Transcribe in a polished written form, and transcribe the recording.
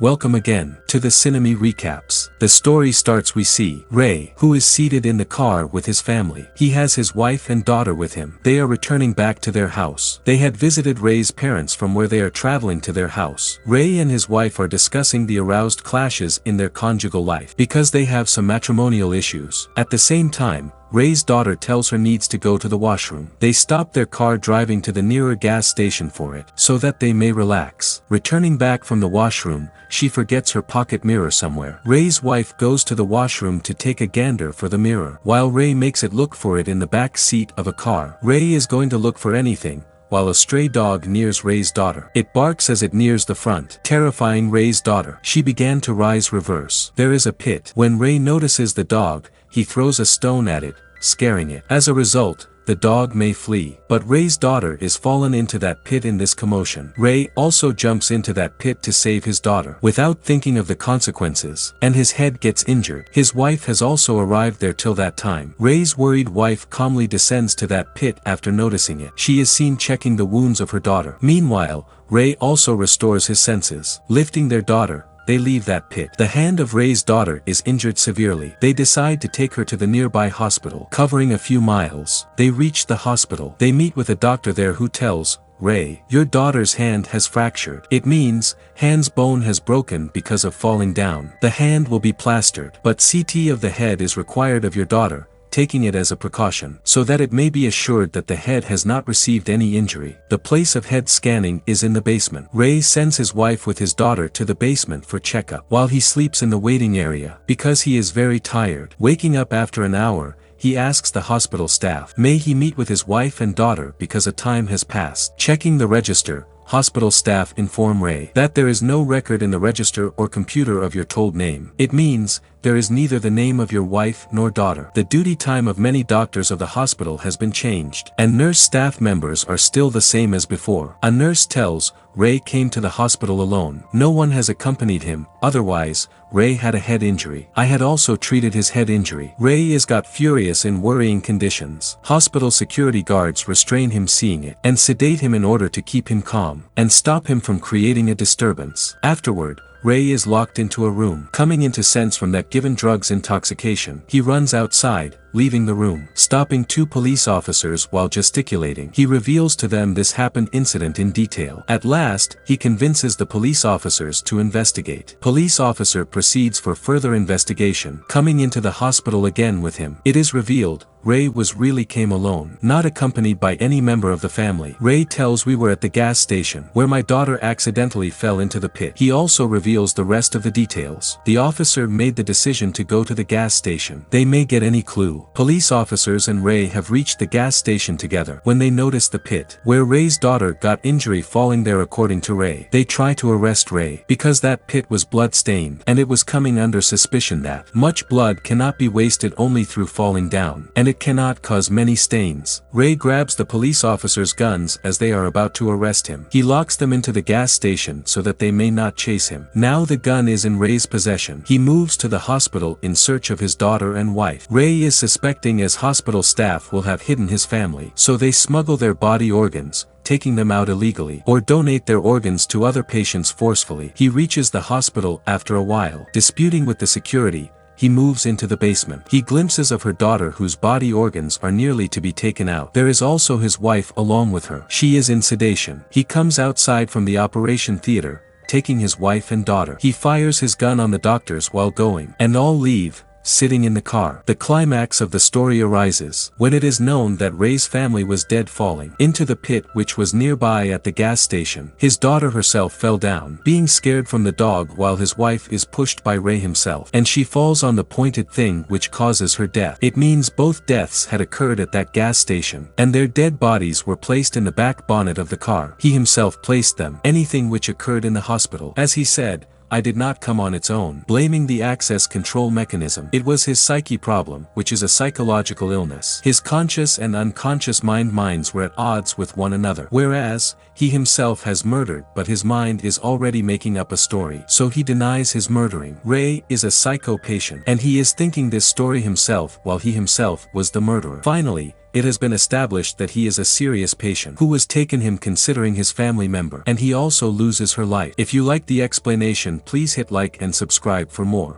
Welcome again to the Cinema Recaps. The story starts. We see Ray, who is seated in the car with his family. He has his wife and daughter with him. They are returning back to their house. They had visited Ray's parents from where they are traveling to their house. Ray and his wife are discussing the aroused clashes in their conjugal life because they have some matrimonial issues. At the same time, Ray's daughter tells her needs to go to the washroom. They stop their car driving to the nearer gas station for it, so that they may relax. Returning back from the washroom, she forgets her pocket mirror somewhere. Ray's wife goes to the washroom to take a gander for the mirror, while Ray makes it look for it in the back seat of a car. Ray is going to look for anything, while a stray dog nears Ray's daughter. It barks as it nears the front, terrifying Ray's daughter. She began to rise reverse. There is a pit. When Ray notices the dog, he throws a stone at it, scaring it. As a result, the dog may flee. But Ray's daughter is fallen into that pit in this commotion. Ray also jumps into that pit to save his daughter, without thinking of the consequences, and his head gets injured. His wife has also arrived there till that time. Ray's worried wife calmly descends to that pit after noticing it. She is seen checking the wounds of her daughter. Meanwhile, Ray also restores his senses. Lifting their daughter, they leave that pit. The hand of Ray's daughter is injured severely. They decide to take her to the nearby hospital. Covering a few miles, they reach the hospital. They meet with a doctor there who tells Ray, "Your daughter's hand has fractured. It means, hand's bone has broken because of falling down. The hand will be plastered, but CT of the head is required of your daughter, taking it as a precaution, so that it may be assured that the head has not received any injury. The place of head scanning is in the basement." Ray sends his wife with his daughter to the basement for checkup, while he sleeps in the waiting area, because he is very tired. Waking up after an hour, he asks the hospital staff, may he meet with his wife and daughter because a time has passed. Checking the register, hospital staff inform Ray that there is no record in the register or computer of your told name. It means, there is neither the name of your wife nor daughter. The duty time of many doctors of the hospital has been changed, and nurse staff members are still the same as before. A nurse tells Ray came to the hospital alone. No one has accompanied him, otherwise, Ray had a head injury. I had also treated his head injury. Ray is got furious in worrying conditions. Hospital security guards restrain him seeing it, and sedate him in order to keep him calm, and stop him from creating a disturbance. Afterward, Ray is locked into a room. Coming into sense from that given drugs intoxication, he runs outside, leaving the room. Stopping two police officers while gesticulating, he reveals to them this happened incident in detail. At last, he convinces the police officers to investigate. Police officer proceeds for further investigation, coming into the hospital again with him. It is revealed, Ray really came alone, not accompanied by any member of the family. Ray tells, we were at the gas station, where my daughter accidentally fell into the pit. He also reveals the rest of the details. The officer made the decision to go to the gas station. They may get any clue. Police officers and Ray have reached the gas station together when they notice the pit, where Ray's daughter got injury falling there. According to Ray, they try to arrest Ray, because that pit was blood-stained, and it was coming under suspicion that much blood cannot be wasted only through falling down, and it cannot cause many stains. Ray grabs the police officers' guns as they are about to arrest him. He locks them into the gas station so that they may not chase him. Now the gun is in Ray's possession. He moves to the hospital in search of his daughter and wife. Ray is suspecting as hospital staff will have hidden his family, so they smuggle their body organs, taking them out illegally, or donate their organs to other patients forcefully. He reaches the hospital after a while. Disputing with the security, he moves into the basement. He glimpses of her daughter whose body organs are nearly to be taken out. There is also his wife along with her. She is in sedation. He comes outside from the operation theater, taking his wife and daughter. He fires his gun on the doctors while going, and all leave, sitting in the car. The climax of the story arises when it is known that Ray's family was dead falling into the pit which was nearby at the gas station. His daughter herself fell down, being scared from the dog, while his wife is pushed by Ray himself, and she falls on the pointed thing which causes her death. It means both deaths had occurred at that gas station, and their dead bodies were placed in the back bonnet of the car. He himself placed them. Anything which occurred in the hospital, as he said, I did not come on its own. Blaming the access control mechanism. It was his psyche problem, which is a psychological illness. His conscious and unconscious minds were at odds with one another. Whereas, he himself has murdered, but his mind is already making up a story, so he denies his murdering. Ray is a psycho patient, and he is thinking this story himself while he himself was the murderer. Finally, It has been established that he is a serious patient who has taken him considering his family member, and he also loses her life. If you like the explanation, please hit like and subscribe for more.